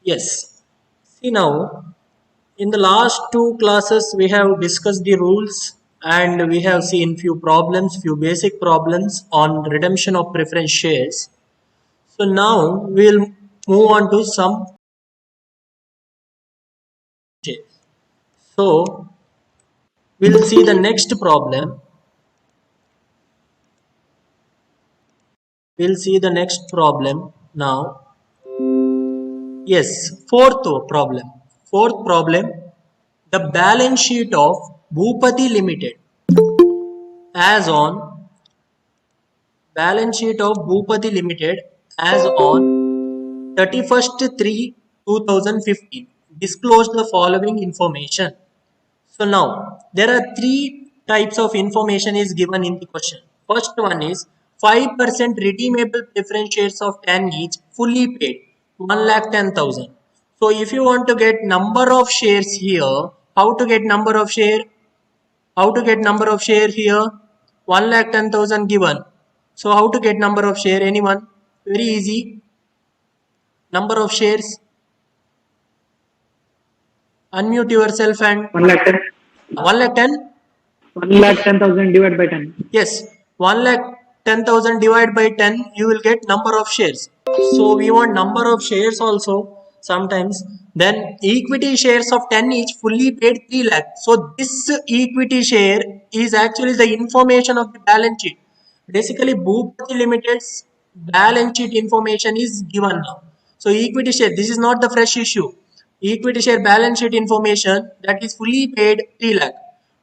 Yes. See now, in the last two classes, we have discussed the rules and we have seen few basic problems on redemption of preference shares. So now we'll move on to some shares. So we'll see the next problem. We'll see the next problem now. Yes, problem. Fourth problem, the balance sheet of Bhupati Limited as on balance sheet of Bhupati Limited as on 31st 3 2015 disclosed the following information. So now there are three types of information is given in the question. First one is 5% redeemable preference shares of 10 each fully paid 1,10,000. So if you want to get number of shares here, how to get number of share? How to get number of share here? 1,10,000 given. So how to get number of share? Anyone? Very easy. Number of shares. Unmute yourself and 1 lakh 10. 1 lakh 10. 1 lakh 10,000 divided by 10. Yes, 1 lakh 10,000 divided by 10, you will get number of shares. So we want number of shares also sometimes. Then equity shares of 10 each fully paid 3 lakh. So this equity share is actually the information of the balance sheet. Basically, Bhupati Limited's balance sheet information is given now. So equity share, this is not the fresh issue. Equity share balance sheet information that is fully paid 3 lakh.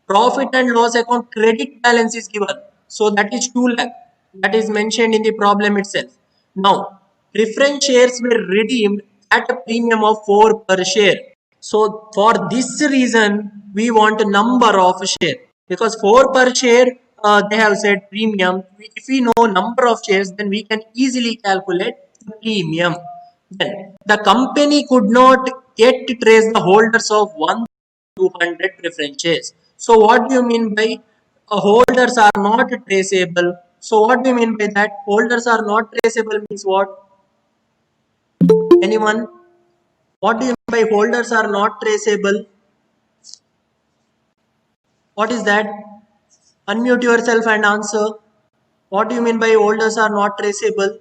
Profit and loss account credit balance is given. So that is 2 lakh. That is mentioned in the problem itself. Now, preference shares were redeemed at a premium of 4 per share. So for this reason, we want a number of share because 4 per share they have said premium. If we know number of shares, then we can easily calculate the premium. Then the company could not yet trace the holders of 1,200 preference shares. So what do you mean by holders are not traceable? So what do you mean by that? Holders are not traceable means what? Anyone? What do you mean by holders are not traceable? What is that? Unmute yourself and answer. What do you mean by holders are not traceable?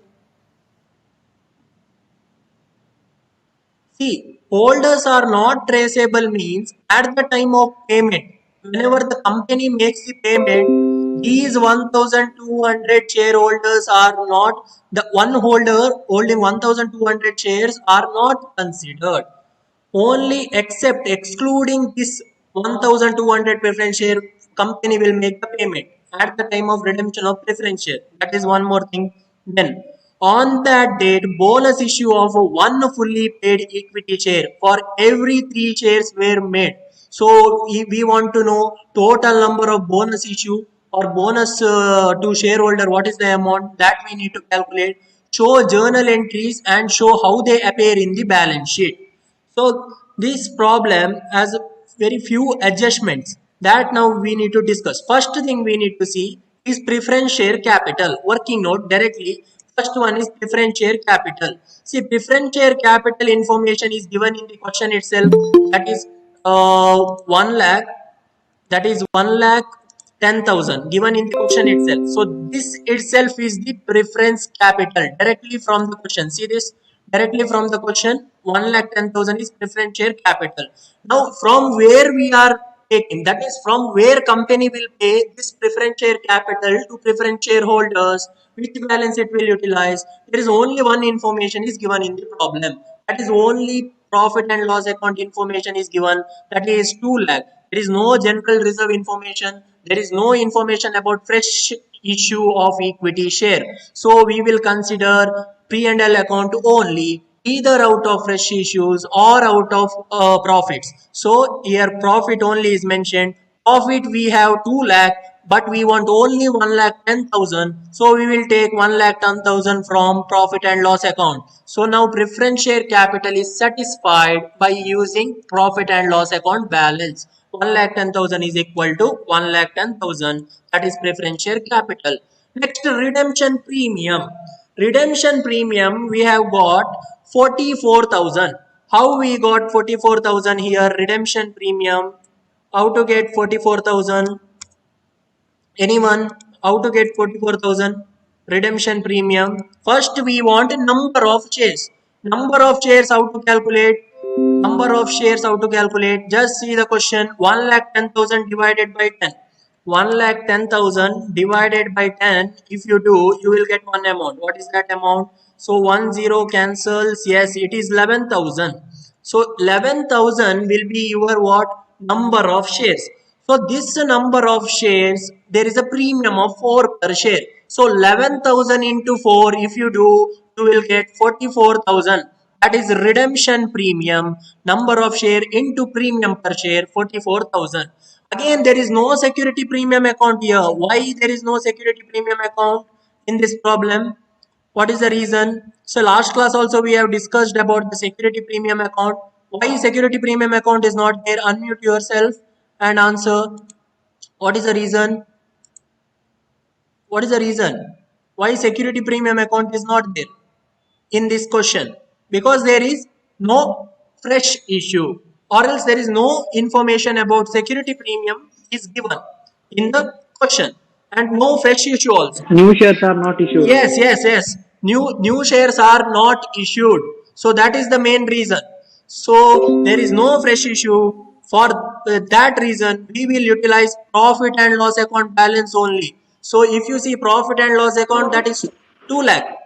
See, holders are not traceable means at the time of payment, whenever the company makes the payment, these 1,200 shareholders are not, the one holder holding 1,200 shares are not considered. Only except excluding this 1,200 preference share, company will make the payment at the time of redemption of preference share. That is one more thing. Then on that date, bonus issue of one fully paid equity share for every 3 shares were made. So if we want to know total number of bonus issue or bonus to shareholder, what is the amount that we need to calculate. Show journal entries and show how they appear in the balance sheet. So this problem has very few adjustments that now we need to discuss. First thing we need to see is preference share capital. Working note directly. First one is preference share capital. See, preference share capital information is given in the question itself. That is 1 lakh. That is 1,10,000 given in the question itself. So this itself is the preference capital directly from the question. See this directly from the question. 1,10,000 is preference share capital. Now from where we are taking, that is from where company will pay this preference share capital to preference shareholders, which balance it will utilize. There is only one information is given in the problem. That is only profit and loss account information is given. That is 2 lakh. There is no general reserve information. There is no information about fresh issue of equity share. So we will consider P&L account only, either out of fresh issues or out of profits. So here profit only is mentioned. Profit we have 2 lakh, but we want only 1,10,000. So we will take 1,10,000 from profit and loss account. So now preference share capital is satisfied by using profit and loss account balance. 1,10,000 is equal to 1,10,000. That is preference share capital. Next, redemption premium. Redemption premium we have got 44,000. How we got 44,000 here? Redemption premium. How to get 44,000? Anyone? How to get 44,000? Redemption premium. First, we want a number of shares. Number of shares, how to calculate? Number of shares, how to calculate? Just see the question. 1,10,000 divided by 10. 1,10,000 divided by 10. If you do, you will get one amount. What is that amount? So 1 0 cancels. Yes, it is 11,000. So 11,000 will be your what? Number of shares. So this number of shares, there is a premium of 4 per share. So 11,000 into 4, if you do, you will get 44,000. That is redemption premium, number of share into premium per share, 44,000. Again, there is no security premium account here. Why there is no security premium account in this problem? What is the reason? So last class also we have discussed about the security premium account. Why security premium account is not there? Unmute yourself and answer. What is the reason? What is the reason? Why security premium account is not there in this question? Because there is no fresh issue, or else there is no information about security premium is given in the question, and no fresh issue also. New shares are not issued. Yes. New shares are not issued. So that is the main reason. So there is no fresh issue. For that reason, we will utilize profit and loss account balance only. So if you see profit and loss account, that is 2 lakh.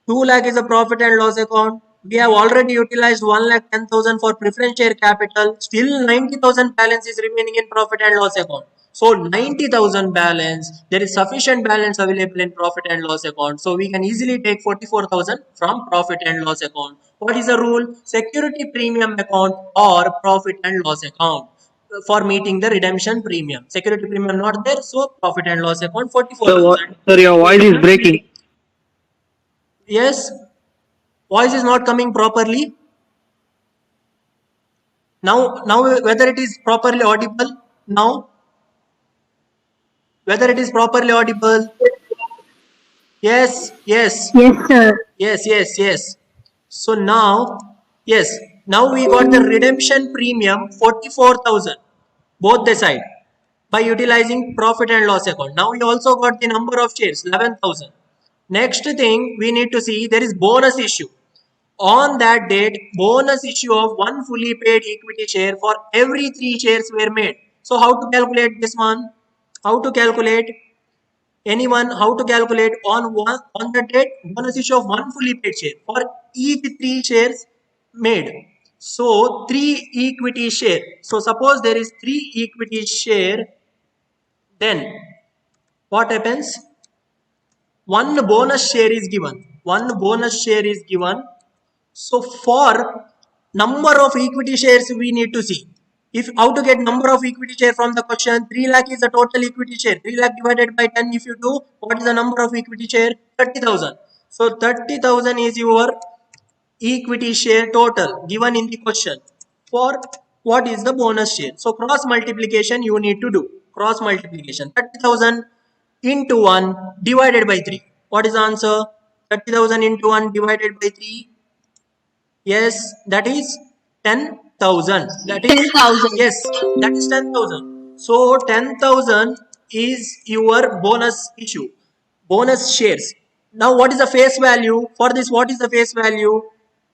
2 lakh is a profit and loss account. We have already utilized 1,10,000 for preference share capital. Still 90,000 balance is remaining in profit and loss account. So 90,000 balance, there is sufficient balance available in profit and loss account. So we can easily take 44,000 from profit and loss account. What is the rule? Security premium account or profit and loss account for meeting the redemption premium. Security premium not there, so profit and loss account 44,000. Sir, your voice is breaking. Yes, voice is not coming properly. Now whether it is properly audible? Now whether it is properly audible? Yes. Yes, sir. Yes. So now, yes, now we got the redemption premium 44,000 both the side by utilizing profit and loss account. Now we also got the number of shares 11,000. Next thing we need to see, there is bonus issue. On that date, bonus issue of one fully paid equity share for every 3 shares were made. So how to calculate this one? How to calculate? Anyone? How to calculate on the date bonus issue of one fully paid share for each 3 shares made? So 3 equity share. So suppose there is 3 equity share, then what happens? One bonus share is given. One bonus share is given. So for number of equity shares we need to see. If how to get number of equity share from the question, 3 lakh is the total equity share. 3 lakh divided by 10 if you do, what is the number of equity share? 30,000. So 30,000 is your equity share total given in the question. For what is the bonus share? So cross multiplication you need to do. Cross multiplication. 30,000 into 1 divided by 3. What is the answer? 30,000 into 1 divided by 3. Yes, that is 10,000. That is 10,000. yes, that is 10,000. So 10,000 is your bonus issue, bonus shares. Now what is the face value for this? What is the face value?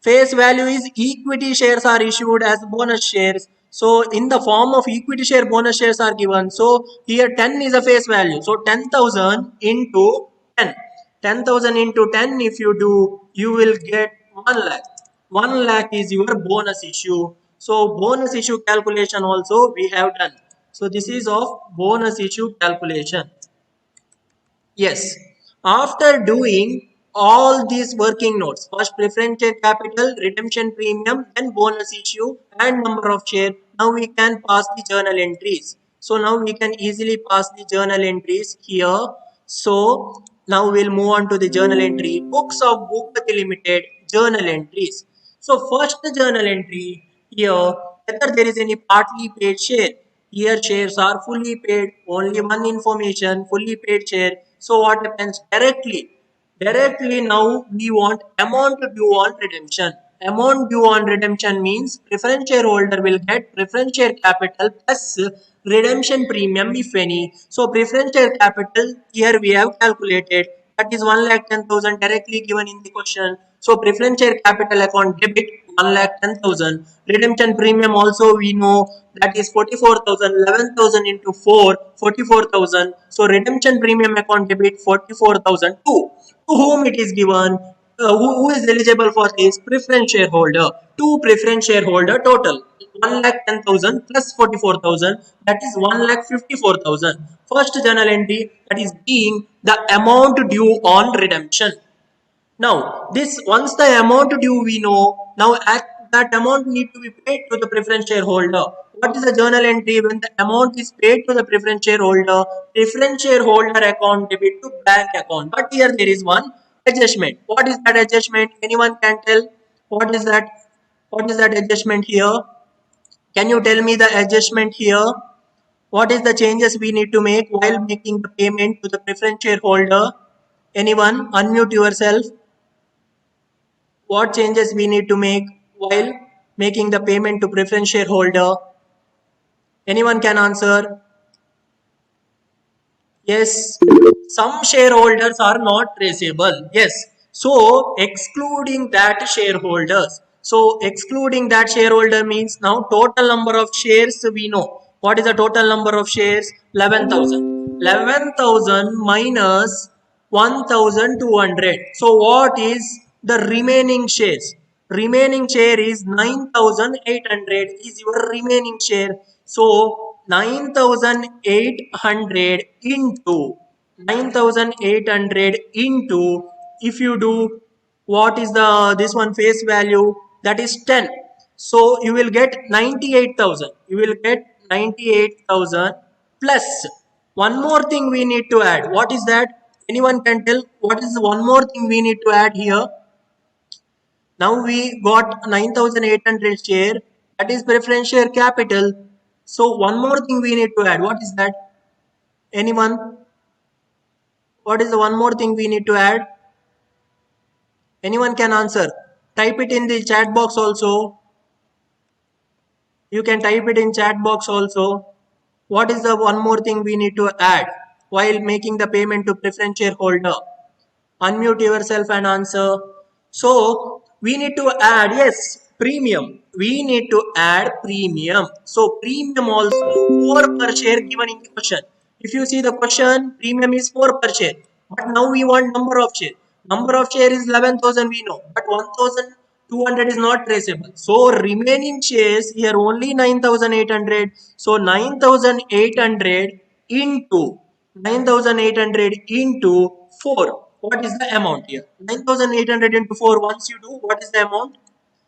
Face value is equity shares are issued as bonus shares. So in the form of equity share, bonus shares are given. So here 10 is a face value. So 10,000 into 10. 10,000 into 10 if you do, you will get 1 lakh. 1 lakh is your bonus issue. So bonus issue calculation also we have done. So this is of bonus issue calculation. Yes. After doing all these working notes, first preference share capital, redemption premium, then bonus issue and number of share, now we can pass the journal entries. So now we can easily pass the journal entries here. So now we'll move on to the journal entry. Books of Bhupati Limited, journal entries. So first journal entry here, whether there is any partly paid share. Here shares are fully paid, only one information, fully paid share. So what happens directly? Directly now we want amount due on redemption. Amount due on redemption means preference shareholder will get preference share capital plus redemption premium if any. So preference share capital here we have calculated, that is 1,10,000 directly given in the question. So preference share capital account debit 1,10,000. Redemption premium also we know, that is 44,000. 11,000 into 4, 44,000. So redemption premium account debit 44,000 to whom it is given. Who is eligible for this? Preference shareholder. Two preference shareholder total 1,10,000 plus 44,000, that is 1,54,000. First journal entry, that is being the amount due on redemption. Now this, once the amount due we know, now that amount need to be paid to the preference shareholder. What is the journal entry when the amount is paid to the preference shareholder? Preference shareholder account debit to bank account. But here there is one adjustment. What is that adjustment? Anyone can tell? What is that? What is that adjustment here? Can you tell me the adjustment here? What is the changes we need to make while making the payment to the preference shareholder? Anyone? Unmute yourself. What changes we need to make while making the payment to preference shareholder? Anyone can answer? Yes, some shareholders are not traceable. Yes, so excluding that shareholders. So excluding that shareholder means now total number of shares we know. What is the total number of shares? 11,000. 11,000 minus 1,200. So what is the remaining shares? Remaining share is 9,800 is your remaining share. So 9,800 into 9,800 into, if you do, what is the this one face value, that is 10. So you will get 98,000. You will get 98,000 plus one more thing we need to add. What is that? Anyone can tell what is one more thing we need to add here? Now we got 9,800 share, that is preference share capital. So one more thing we need to add. What is that? Anyone? What is the one more thing we need to add? Anyone can answer. Type it in the chat box also. You can type it in chat box also. What is the one more thing we need to add while making the payment to preference shareholder? Unmute yourself and answer. So we need to add, yes, premium. We need to add premium. So premium also 4 per share given in the question. If you see the question, premium is 4 per share. But now we want number of share. Number of share is 11,000 we know. But 1,200 is not traceable. So remaining shares here only 9,800. So 9,800 into 9,800 into 4. What is the amount here? 9,800 into 4. Once you do, what is the amount?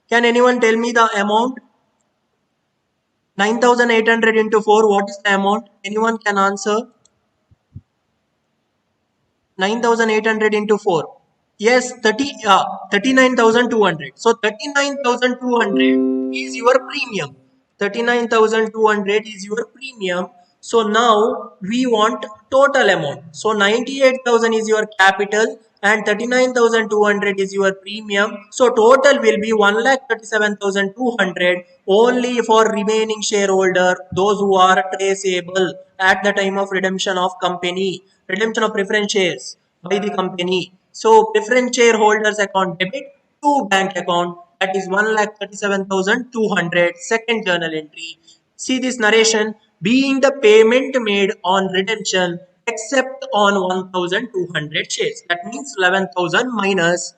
Can anyone tell me the amount? 9,800 into 4. What is the amount? Anyone can answer? 9,800 into 4. Yes, 39,200. So 39,200 is your premium. 39,200 is your premium. So now we want total amount. So 98,000 is your capital and 39,200 is your premium. So total will be 1,37,200 only for remaining shareholder, those who are traceable at the time of redemption of company, redemption of preference shares by the company. So preference shareholders account debit to bank account, that is 1,37,200. Second journal entry. See this narration, being the payment made on redemption except on 1,200 shares. That means 11,000 minus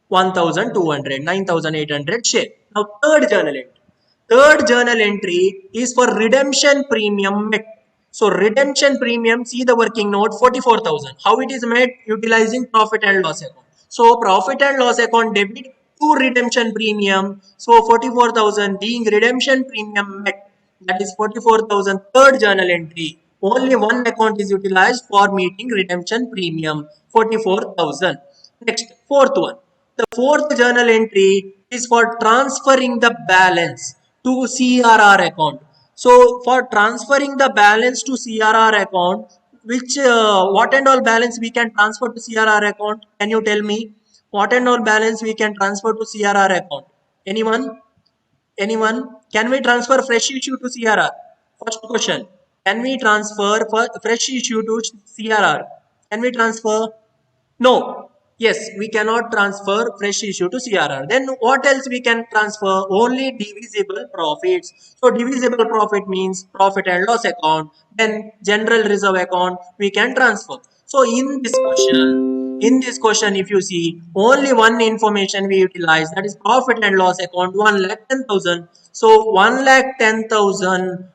1,200, 9,800 share. Now third journal entry. Third journal entry is for redemption premium met. So redemption premium, see the working note, 44,000. How it is made? Utilizing profit and loss account. So profit and loss account debit to redemption premium. So 44,000 being redemption premium met. That is 44,000. Third journal entry. Only one account is utilized for meeting redemption premium, 44,000. Next, fourth one. The fourth journal entry is for transferring the balance to CRR account. So for transferring the balance to CRR account, which what and all balance we can transfer to CRR account? Can you tell me what and all balance we can transfer to CRR account? Anyone? Anyone? Can we transfer fresh issue to CRR? First question. Can we transfer fresh issue to CRR? Can we transfer? No. Yes, we cannot transfer fresh issue to CRR. Then what else we can transfer? Only divisible profits. So divisible profit means profit and loss account. Then general reserve account we can transfer. So in this question, if you see, only one information we utilize, that is profit and loss account, 1,10,000. So 1,10,000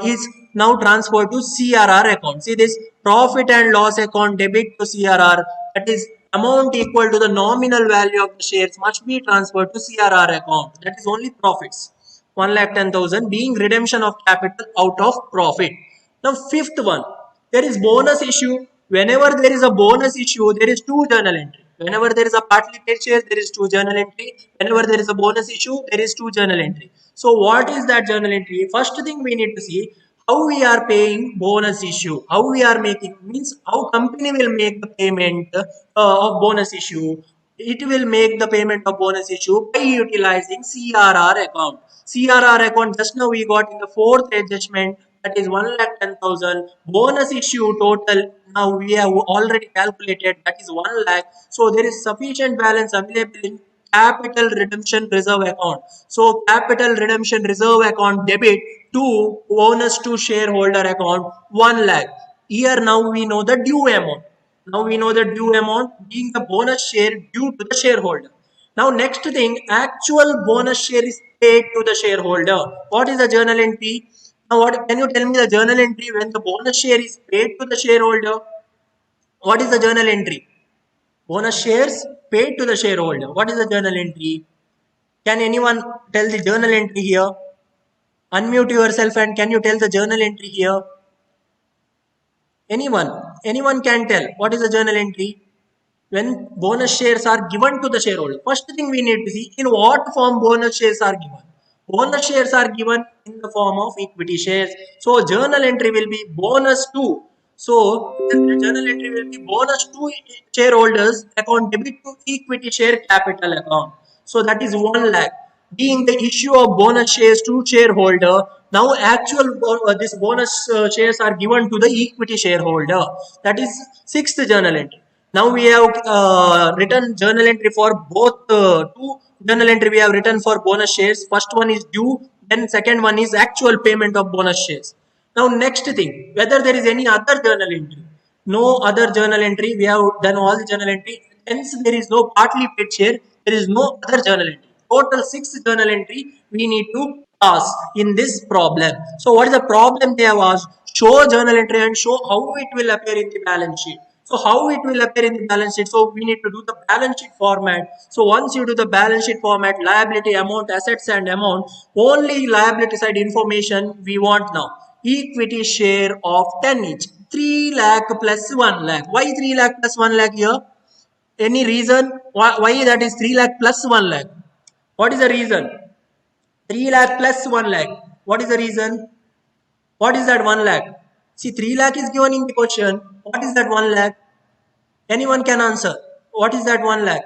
is now transferred to CRR account. See this, profit and loss account debit to CRR, that is amount equal to the nominal value of the shares must be transferred to CRR account. That is only profits. 1,10,000 being redemption of capital out of profit. Now fifth one, there is bonus issue. Whenever there is a bonus issue, there is two journal entry. Whenever there is a partly paid shares, there is two journal entry. Whenever there is a bonus issue, there is two journal entry. So what is that journal entry? First thing we need to see, how we are paying bonus issue, how we are making, means how company will make the payment of bonus issue. It will make the payment of bonus issue by utilizing CRR account. CRR account, just now we got in the fourth adjustment, that is 1,10,000. Bonus issue total now we have already calculated, that is 1 lakh. So there is sufficient balance available in capital redemption reserve account. So capital redemption reserve account debit to bonus to shareholder account 1 lakh. Here now we know the due amount. Now we know the due amount being the bonus share due to the shareholder. Now next thing, actual bonus share is paid to the shareholder. What is the journal entry? Now what can you tell me the journal entry when the bonus share is paid to the shareholder? What is the journal entry? Bonus shares paid to the shareholder. What is the journal entry? Can anyone tell the journal entry here? Unmute yourself and can you tell the journal entry here? Anyone? Anyone can tell what is the journal entry? When bonus shares are given to the shareholder. First thing we need to see, in what form bonus shares are given. Bonus shares are given in the form of equity shares. So journal entry will be bonus to. So the journal entry will be bonus to shareholders account debit to equity share capital account. So that is 1 lakh being the issue of bonus shares to shareholder. Now actual this bonus shares are given to the equity shareholder. That is sixth journal entry. Now we have written journal entry for both two journal entry we have written for bonus shares. First one is due, then second one is actual payment of bonus shares. Now next thing, whether there is any other journal entry. No other journal entry. We have done all the journal entry. Hence there is no partly paid share. There is no other journal entry. Total 6 journal entry we need to pass in this problem. So what is the problem they have asked? Show journal entry and show how it will appear in the balance sheet. So how it will appear in the balance sheet? So we need to do the balance sheet format. So once you do the balance sheet format, liability amount, assets and amount, only liability side information we want now. Equity share of 10 each. 3 lakh plus 1 lakh. Why 3 lakh plus 1 lakh here? Any reason why that is 3 lakh plus 1 lakh? What is the reason? 3 lakh plus 1 lakh. What is the reason? What is that 1 lakh? See, 3 lakh is given in the question. What is that 1 lakh? Anyone can answer. What is that 1 lakh?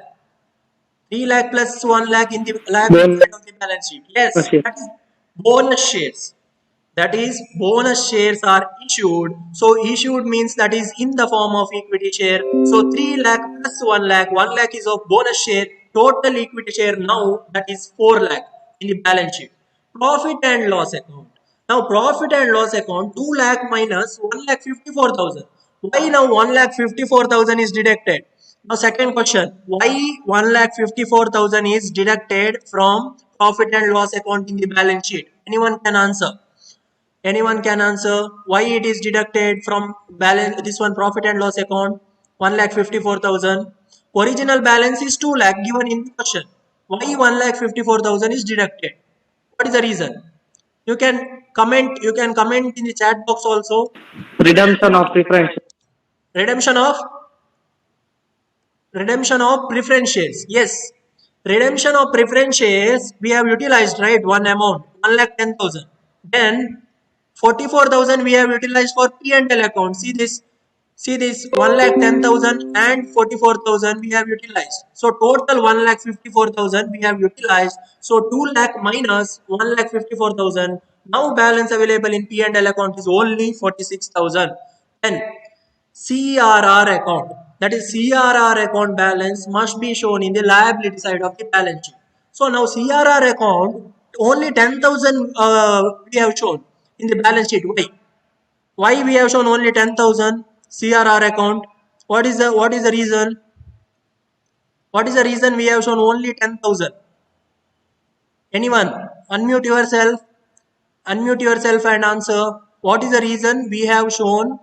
3 lakh plus 1 lakh in the liability Bonus side of the balance sheet. Yes, share. that is bonus shares. That is bonus shares are issued. So issued means that is in the form of equity share. So 3 lakh plus 1 lakh. 1 lakh is of bonus share. Total equity share now that is 4 lakh in the balance sheet. Profit and loss account. Now profit and loss account 2 lakh minus 1 lakh 54,000. Why now 1 lakh 54,000 is deducted? Now second question, why 1 lakh 54,000 is deducted from profit and loss account in the balance sheet? Anyone can answer? Anyone can answer why it is deducted from balance this one profit and loss account 1 lakh 54,000. Original balance is 2 lakh given in the question. Why 1 lakh 54,000 is deducted? What is the reason? You can comment. You can comment in the chat box also. Redemption of preference. Redemption of preference shares. Yes, redemption of preference shares we have utilized, right? One amount 1,10,000. Then 44,000 we have utilized for P&L account. See this See this 1,10,000 and 44,000 we have utilized. So total 1,54,000 we have utilized. So 2 lakh minus 1,54,000. Now balance available in P and L account is only 46,000. Then CRR account, that is CRR account balance must be shown in the liability side of the balance sheet. So now CRR account only 10,000 we have shown in the balance sheet. Why? Why we have shown only 10,000 CRR account? What is the reason? What is the reason we have shown only 10,000? Anyone? Unmute yourself. Unmute yourself and answer. What is the reason we have shown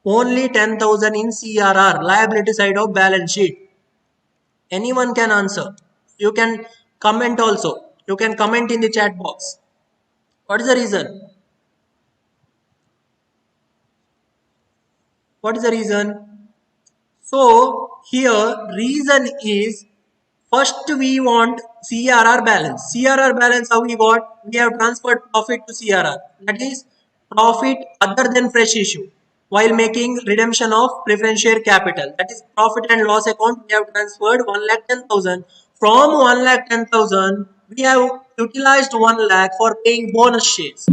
only 10,000 in CRR, liability side of balance sheet? Anyone can answer. You can comment also. You can comment in the chat box. What is the reason? What is the reason? So here reason is, first we want CRR balance. CRR balance how we got? We have transferred profit to CRR. That is profit other than fresh issue while making redemption of preference share capital. That is profit and loss account. We have transferred 1,10,000. From 1,10,000 we have utilized 1 lakh for paying bonus shares.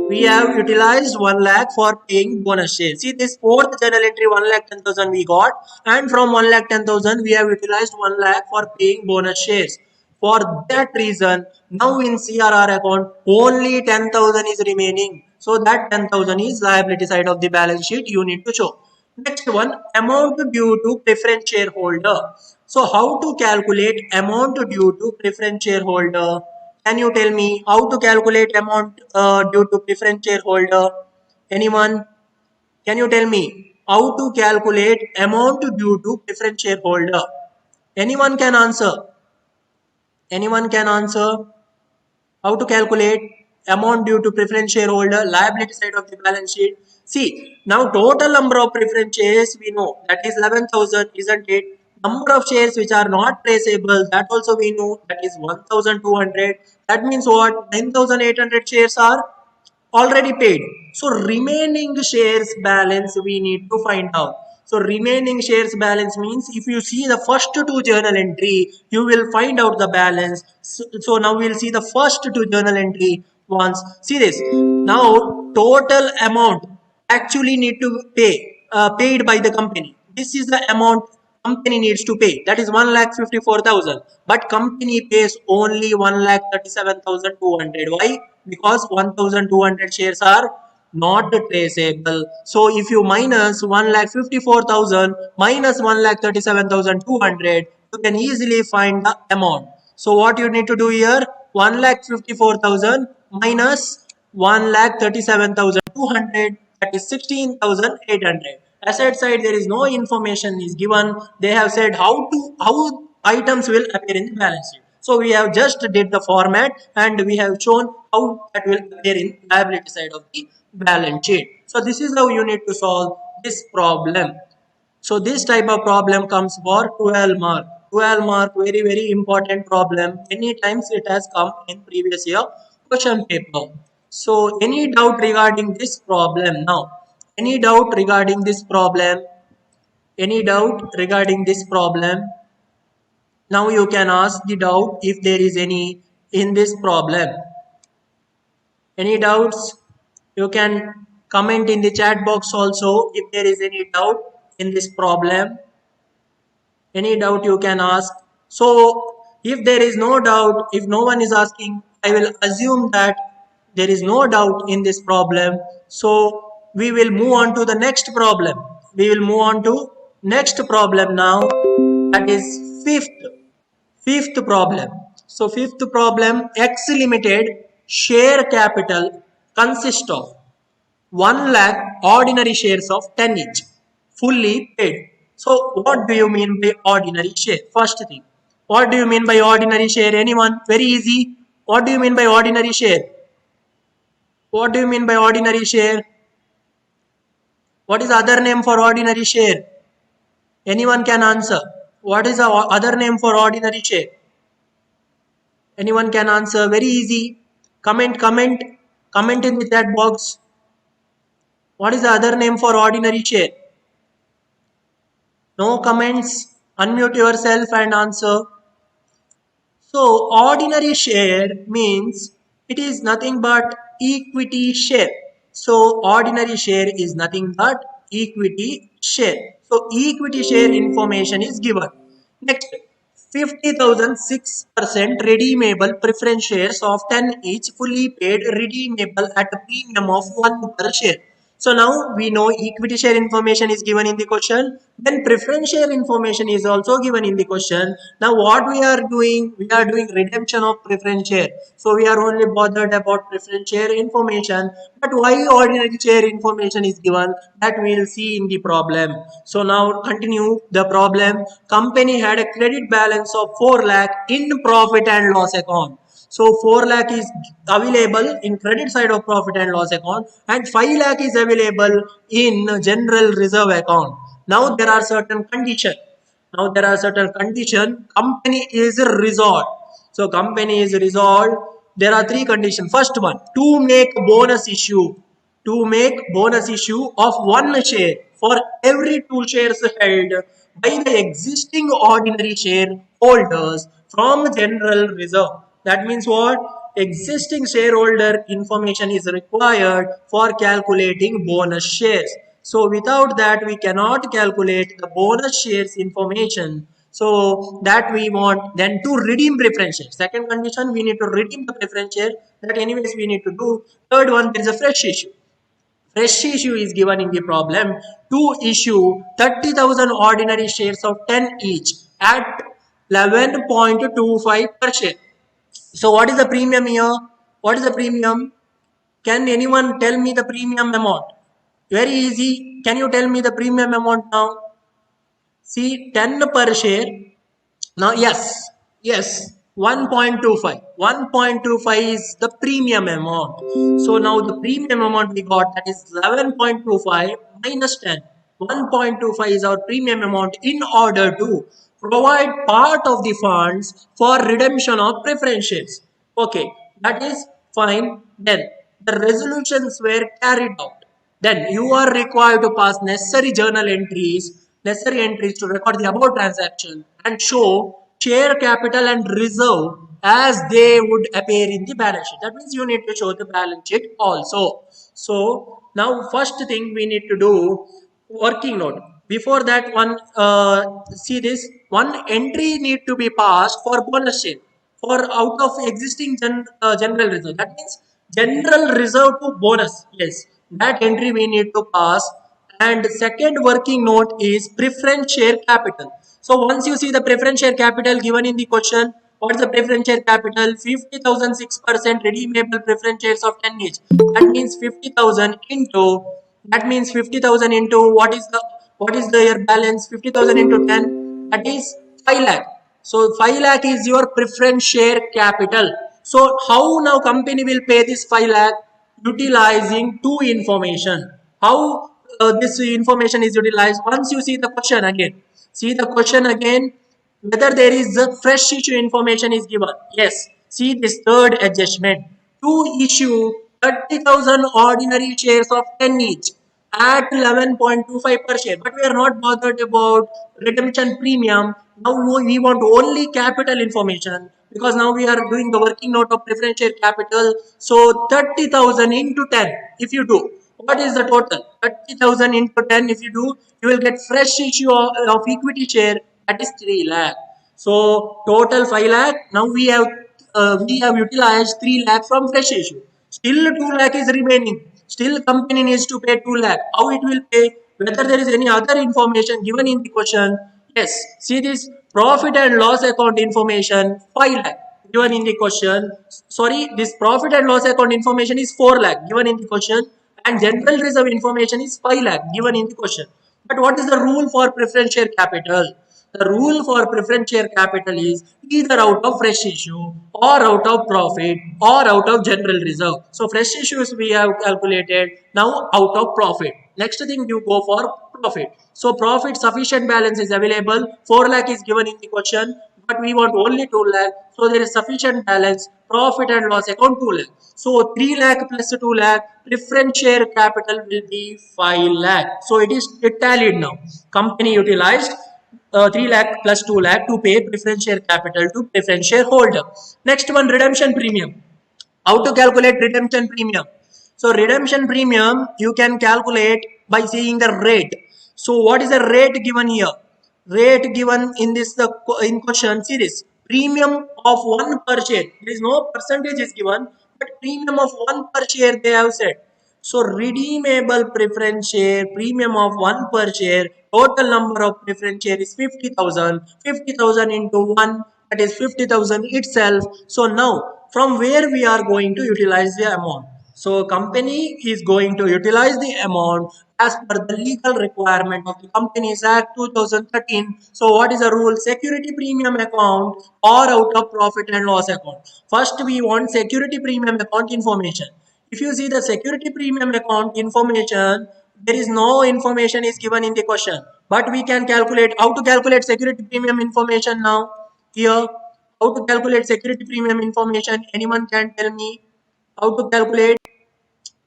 We have utilized 1 lakh for paying bonus shares. See this fourth journal entry 1,10,000 we got, and from 1,10,000 we have utilized 1 lakh for paying bonus shares. For that reason, now in CRR account only 10,000 is remaining. So that 10,000 is liability side of the balance sheet you need to show. Next one, amount due to preference shareholder. So how to calculate amount due to preference shareholder? Can you tell me how to calculate amount due to preference shareholder? Anyone? Can you tell me how to calculate amount due to preference shareholder? Anyone can answer. Anyone can answer how to calculate amount due to preference shareholder, liability side of the balance sheet. See, now total number of preference shares we know, that is 11,000, isn't it? Number of shares which are not traceable, that also we know, that is 1,200. That means what? 9,800 shares are already paid. So remaining shares balance we need to find out. So remaining shares balance means if you see the first two journal entry, you will find out the balance. So now we'll see the first two journal entry once. See this. Now total amount actually need to pay paid by the company. This is the amount company needs to pay. That is 1,54,000. But company pays only 1,37,200. Why? Because 1,200 shares are not traceable. So if you minus 1,54,000 minus 1,37,200, you can easily find the amount. So what you need to do here? 1,54,000 minus 1,37,200, that is 16,800. Asset side there is no information is given. They have said how items will appear in the balance sheet. So we have just did the format and we have shown how that will appear in liability side of the balance sheet. So this is how you need to solve this problem. So this type of problem comes for 12 mark. 12 mark, very very important problem. Many times it has come in previous year question paper. So any doubt regarding this problem now? Any doubt regarding this problem? Any doubt regarding this problem? Now you can ask the doubt if there is any in this problem. Any doubts? You can comment in the chat box also if there is any doubt in this problem. Any doubt you can ask. So if there is no doubt, if no one is asking, I will assume that there is no doubt in this problem. So we will move on to the next problem. We will move on to next problem now. That is fifth problem. So fifth problem, X Limited share capital consists of 1 lakh ordinary shares of 10 each, fully paid. So what do you mean by ordinary share? First thing, what do you mean by ordinary share? Anyone? Very easy. What do you mean by ordinary share? What do you mean by ordinary share? What is the other name for ordinary share? Anyone can answer. What is the other name for ordinary share? Anyone can answer. Very easy. Comment in the chat box. What is the other name for ordinary share? No comments. Unmute yourself and answer. So ordinary share means it is nothing but equity share. So ordinary share is nothing but equity share. So equity share information is given. Next, 50,006% redeemable preference shares of 10 each fully paid redeemable at a premium of 1 per share. So now we know equity share information is given in the question. Then preference share information is also given in the question. Now what we are doing? We are doing redemption of preference share. So we are only bothered about preference share information. But why ordinary share information is given? That we will see in the problem. So now continue the problem. Company had a credit balance of 4 lakh in profit and loss account. So 4 lakh is available in credit side of profit and loss account and 5 lakh is available in general reserve account. Now there are certain conditions. Now there are certain conditions. Company is resolved. So company is resolved. There are three conditions. First one, to make bonus issue. To make bonus issue of one share for every two shares held by the existing ordinary shareholders from general reserve. That means what? Existing shareholder information is required for calculating bonus shares. So without that, we cannot calculate the bonus shares information. So that we want then to redeem preference shares. Second condition, we need to redeem the preference share. That anyways we need to do. Third one, there is a fresh issue. Fresh issue is given in the problem to issue 30,000 ordinary shares of 10 each at 11.25 per share. So what is the premium here? What is the premium? Can anyone tell me the premium amount? Very easy. Can you tell me the premium amount now? See, 10 per share. Now, yes, 1.25. 1.25 is the premium amount. So now the premium amount we got, that is 11.25 minus 10. 1.25 is our premium amount in order to provide part of the funds for redemption of preference shares. Okay, that is fine. Then the resolutions were carried out. Then you are required to pass necessary entries to record the above transaction and show share capital and reserve as they would appear in the balance sheet. That means you need to show the balance sheet also. So now first thing we need to do working note. Before that one, see this one entry need to be passed for bonus share for out of existing general reserve. That means general reserve to bonus. Yes, that entry we need to pass. And second working note is preference share capital. So once you see the preference share capital given in the question, what is the preference share capital? 50,006% redeemable preference shares of 10 each. That means 50,000 into, that means 50,000 into what is the year balance? 50,000 into 10, that is 5 lakh. So 5 lakh is your preference share capital. So how now company will pay this 5 lakh? Utilizing two information. How this information is utilized? Once you see the question again, see the question again, whether there is a fresh issue information is given. Yes, see this third adjustment to issue 30,000 ordinary shares of 10 each at 11.25 per share, but we are not bothered about redemption premium. Now we want only capital information because now we are doing the working note of preference share capital. So 30,000 into 10 if you do, what is the total? 30,000 into 10 if you do, you will get fresh issue of equity share, that is 3 lakh. So total 5 lakh. Now we have utilized 3 lakh from fresh issue. Still 2 lakh is remaining. Still company needs to pay 2 lakh. How it will pay? Whether there is any other information given in the question. Yes. See this profit and loss account information 5 lakh given in the question. Sorry, this profit and loss account information is 4 lakh given in the question, and general reserve information is 5 lakh given in the question. But what is the rule for preference share capital? The rule for preference share capital is either out of fresh issue or out of profit or out of general reserve. So fresh issues we have calculated, now out of profit. Next thing you go for profit. So profit sufficient balance is available. 4 lakh is given in the question. but we want only 2 lakh. So there is sufficient balance. Profit and loss account 2 lakh. So 3 lakh plus 2 lakh, preference share capital will be 5 lakh. So it tallied now. Company utilized 3 lakh plus 2 lakh to pay preference share capital to preference shareholder. Next one, redemption premium. How to calculate redemption premium? So redemption premium you can calculate by seeing the rate. So what is the rate given here? Rate given in this in question. See this, premium of 1 per share. There is no percentage is given, but premium of 1 per share they have said. So redeemable preference share premium of 1 per share. Total number of preference share is 50,000. 50,000 into 1, that is 50,000 itself. So now from where we are going to utilize the amount? So company is going to utilize the amount as per the legal requirement of the Companies Act 2013. So what is the rule? Security premium account or out of profit and loss account. First we want security premium account information. If you see the security premium account information, there is no information is given in the question, but we can calculate. How to calculate security premium information now? Here, how to calculate security premium information? Anyone can tell me how to calculate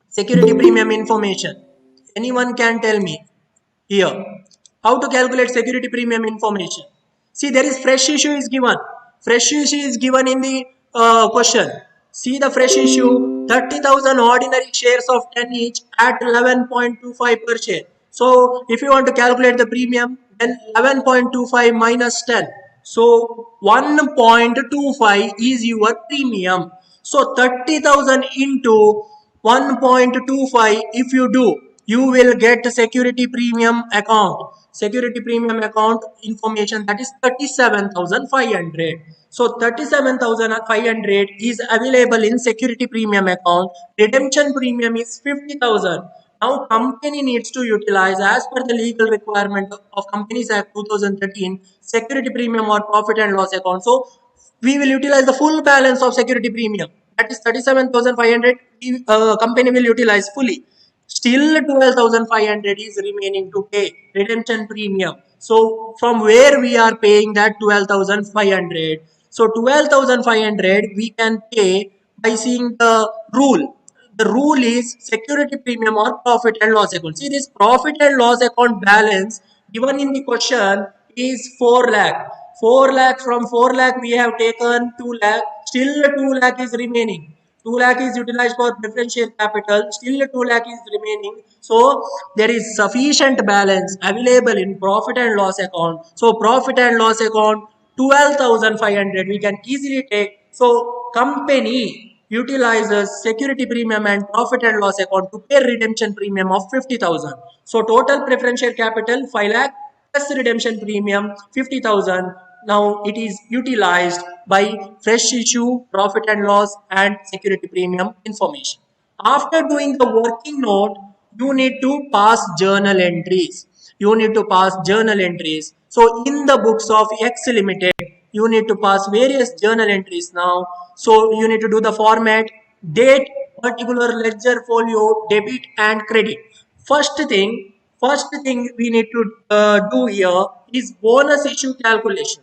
security premium information? Anyone can tell me here how to calculate security premium information? See, there is fresh issue is given. Fresh issue is given in the question. See the fresh issue, 30,000 ordinary shares of 10 each at 11.25 per share. So if you want to calculate the premium, then 11.25 minus 10. So 1.25 is your premium. So 30,000 into 1.25 if you do, you will get security premium account. Security premium account information, that is 37,500. So 37,500 is available in security premium account. Redemption premium is 50,000. Now company needs to utilize as per the legal requirement of Companies Act 2013 security premium or profit and loss account. So we will utilize the full balance of security premium, that is 37,500. Company will utilize fully. Still 12,500 is remaining to pay redemption premium. So from where we are paying that 12,500? So 12,500 we can pay by seeing the rule. The rule is security premium or profit and loss account. See, this profit and loss account balance given in the question is 4 lakh. 4 lakh, from 4 lakh we have taken 2 lakh. Still 2 lakh is remaining. 2 lakh is utilized for preferential capital. Still 2 lakh is remaining. So there is sufficient balance available in profit and loss account. So profit and loss account 12,500 we can easily take. So company utilizes security premium and profit and loss account to pay redemption premium of 50,000. So total preferential capital 5 lakh plus redemption premium 50,000. Now it is utilized by fresh issue, profit and loss, and security premium information. After doing the working note, you need to pass journal entries. You need to pass journal entries. So in the books of X Limited, you need to pass various journal entries now. So you need to do the format, date, particular ledger folio, debit and credit. First thing, first thing we need to do here is bonus issue calculation.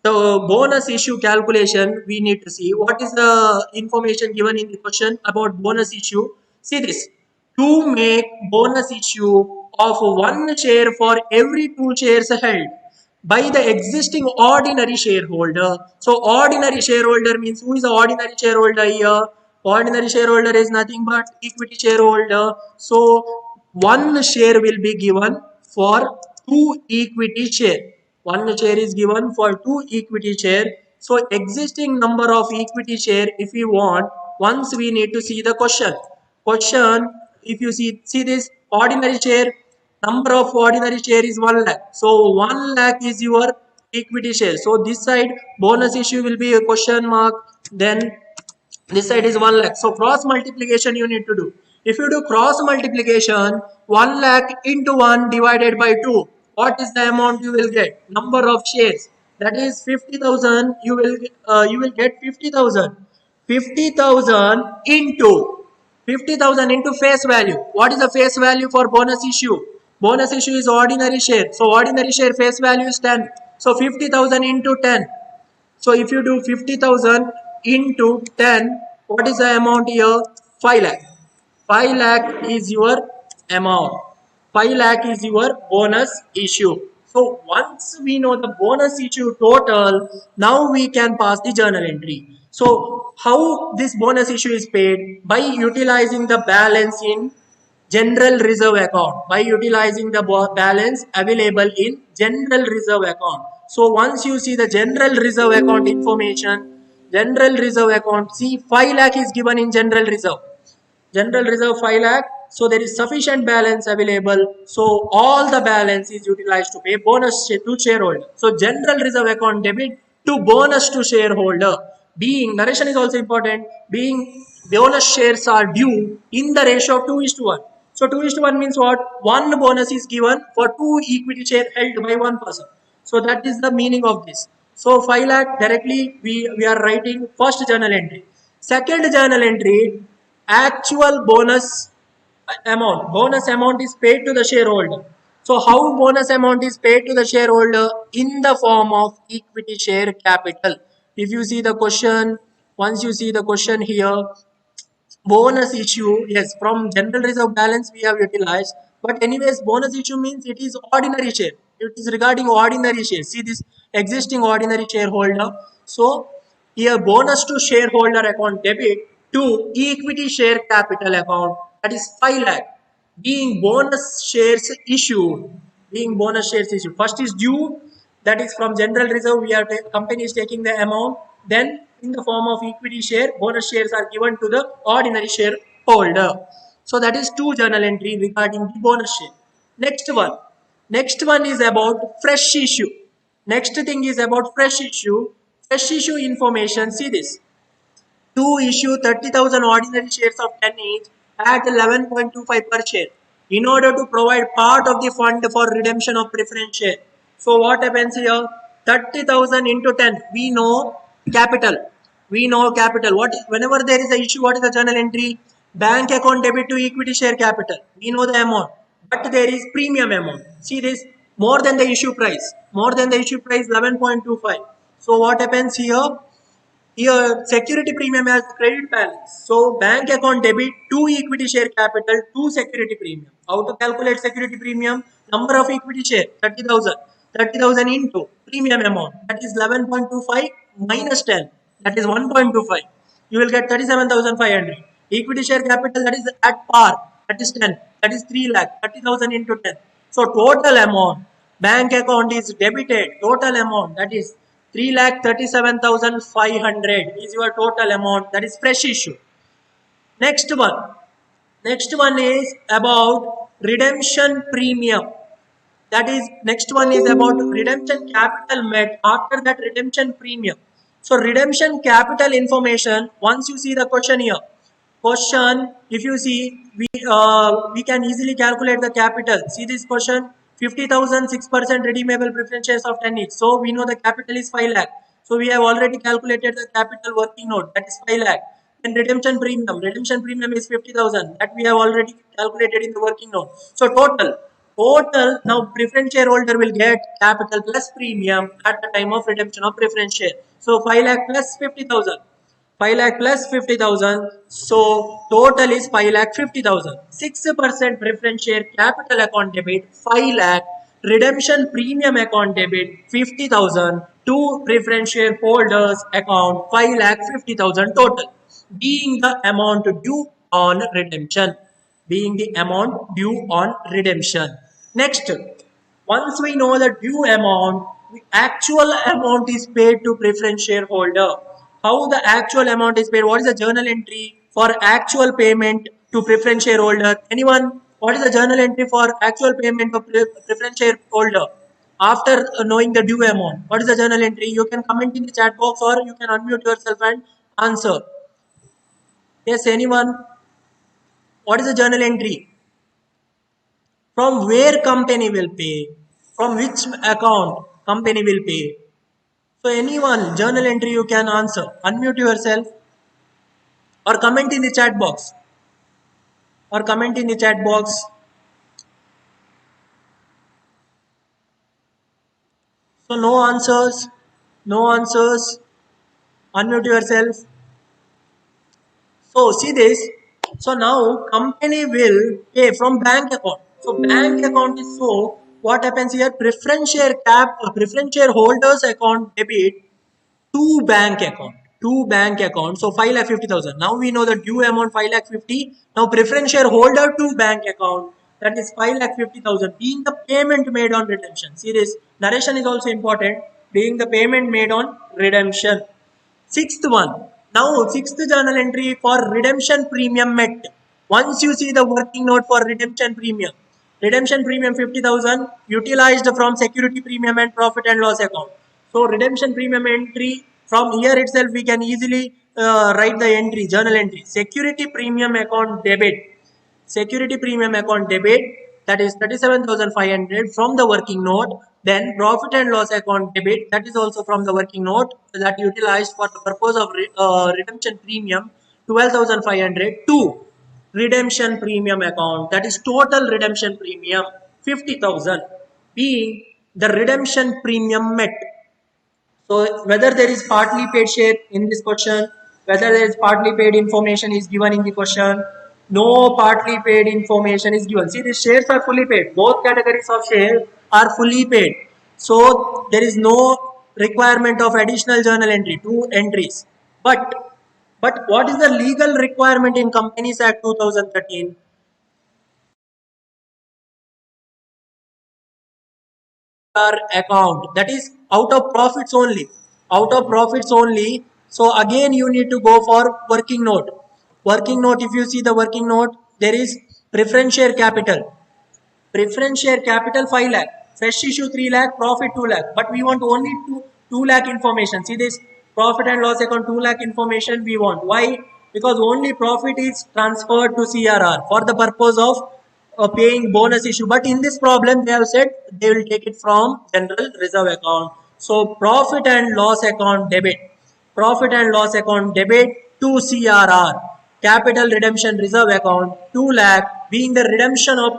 So bonus issue calculation, we need to see what is the information given in the question about bonus issue. See this, to make bonus issue of 1 share for every 2 shares held by the existing ordinary shareholder. So ordinary shareholder means, who is the ordinary shareholder here? Ordinary shareholder is nothing but equity shareholder. So 1 share will be given for 2 equity share. 1 share is given for 2 equity share. So existing number of equity share, if we want, once we need to see the question. Question, if you see this ordinary share, number of ordinary share is 1 lakh. So 1 lakh is your equity share. So this side bonus issue will be a question mark. Then this side is 1 lakh. So cross multiplication you need to do. If you do cross multiplication, 1 lakh into 1 divided by 2, what is the amount you will get? Number of shares, that is 50,000. You will get 50,000. 50,000 into 50,000 into face value. What is the face value for bonus issue? Bonus issue is ordinary share. So ordinary share face value is 10. So 50,000 into 10. So if you do 50,000 into 10, what is the amount here? 5 lakh. 5 lakh is your amount. 5 lakh is your bonus issue. So once we know the bonus issue total, now we can pass the journal entry. So how this bonus issue is paid? By utilizing the balance in general reserve account, by utilizing the balance available in general reserve account. So once you see the general reserve account information, general reserve account, see 5 lakh is given in general reserve. General reserve 5 lakh. So there is sufficient balance available. So all the balance is utilized to pay bonus to shareholder. So general reserve account debit to bonus to shareholder. Being narration is also important. Being bonus shares are due in the ratio of 2 is to 1. So 2 is to 1 means what? One bonus is given for 2 equity share held by one person. So that is the meaning of this. So 5 lakh directly we are writing first journal entry. Second journal entry, actual bonus amount is paid to the shareholder. So how bonus amount is paid to the shareholder? In the form of equity share capital. If you see the question, once you see the question here, bonus issue, yes, from general reserve balance we have utilized, but anyways bonus issue means it is ordinary share, it is regarding ordinary share. See this existing ordinary shareholder. So here bonus to shareholder account debit to equity share capital account, that is 5 lakh. Being bonus shares issued, being bonus shares issued, first is due, that is from general reserve, we are company is taking the amount, then in the form of equity share, bonus shares are given to the ordinary shareholder. So that is two journal entry regarding the bonus share. Next one is about fresh issue. Next thing is about fresh issue. Fresh issue information, see this: to issue 30,000 ordinary shares of 10 each at 11.25 per share in order to provide part of the fund for redemption of preference share. So what happens here? 30,000 into 10. We know capital. We know capital. Whenever there is a issue, what is the journal entry? Bank account debit to equity share capital. We know the amount, but there is premium amount. See this, more than the issue price. More than the issue price 11.25. So what happens here? Here, security premium as credit balance. So, bank account debit to equity share capital to security premium. How to calculate security premium? Number of equity share 30,000. 30,000 into premium amount, that is 11.25 minus 10, that is 1.25. You will get 37,500. Equity share capital, that is at par, that is 10, that is 3 lakh, 30,000 into 10. So total amount, bank account is debited, total amount, that is 3,37,500 is your total amount, that is fresh issue. Next one. Next one is about redemption premium. That is, next one is about redemption capital met after that redemption premium. So redemption capital information, once you see the question here, question, if you see, we can easily calculate the capital. See this question, 50,000 6% redeemable preference shares of 10 each. So we know the capital is 5 lakh. So we have already calculated the capital working note, that is 5 lakh. And redemption premium is 50,000, that we have already calculated in the working note. So total now preference shareholder will get capital plus premium at the time of redemption of preference share. So 5 lakh plus 50,000. 5 lakh plus 50,000. So total is 5 lakh 50,000. 6% preference share capital account debit 5 lakh. Redemption premium account debit 50,000 to preference shareholders account 5 lakh 50,000 total, being the amount due on redemption. Being the amount due on redemption. Next, once we know the due amount, the actual amount is paid to preference shareholder. How the actual amount is paid? What is the journal entry for actual payment to preference shareholder? Anyone? What is the journal entry for actual payment of preference shareholder? After knowing the due amount, what is the journal entry? You can comment in the chat box or you can unmute yourself and answer. Yes, anyone? What is the journal entry? From where company will pay? From which account company will pay? So anyone, journal entry you can answer. Unmute yourself or comment in the chat box. Or comment in the chat box. So no answers. No answers. Unmute yourself. So see this. So now company will pay from bank account. So bank account is so what happens here? Preference share holders account debit to bank account. To bank account. So 5,50,000. Now we know the due amount 5,50,000. Now preference share holder to bank account. That is 5,50,000. Being the payment made on redemption. See this. Narration is also important. Being the payment made on redemption. Sixth one. Now, sixth journal entry for redemption premium met. Once you see the working note for redemption premium 50,000 utilized from security premium and profit and loss account. So, redemption premium entry from here itself we can easily write the entry, journal entry. Security premium account debit. Security premium account debit, that is 37,500 from the working note. Then profit and loss account debit, that is also from the working note, that utilized for the purpose of redemption premium 12,500 to redemption premium account, that is total redemption premium 50,000, being the redemption premium met. So whether there is partly paid share in this question, whether there is partly paid information is given in the question, no partly paid information is given. See, these shares are fully paid. Both categories of share are fully paid. So there is no requirement of additional journal entry, two entries. But what is the legal requirement in Companies Act 2013? Account, that is out of profits only, out of profits only. So again you need to go for working note. Working note, if you see the working note, there is preference share capital. Preference share capital 5 lakh, fresh issue 3 lakh, profit 2 lakh, but we want only 2 lakh information. See this, profit and loss account 2 lakh information we want. Why? Because only profit is transferred to CRR for the purpose of paying bonus issue. But in this problem they have said they will take it from general reserve account. So profit and loss account debit, profit and loss account debit to CRR, capital redemption reserve account 2 lakh, being the redemption of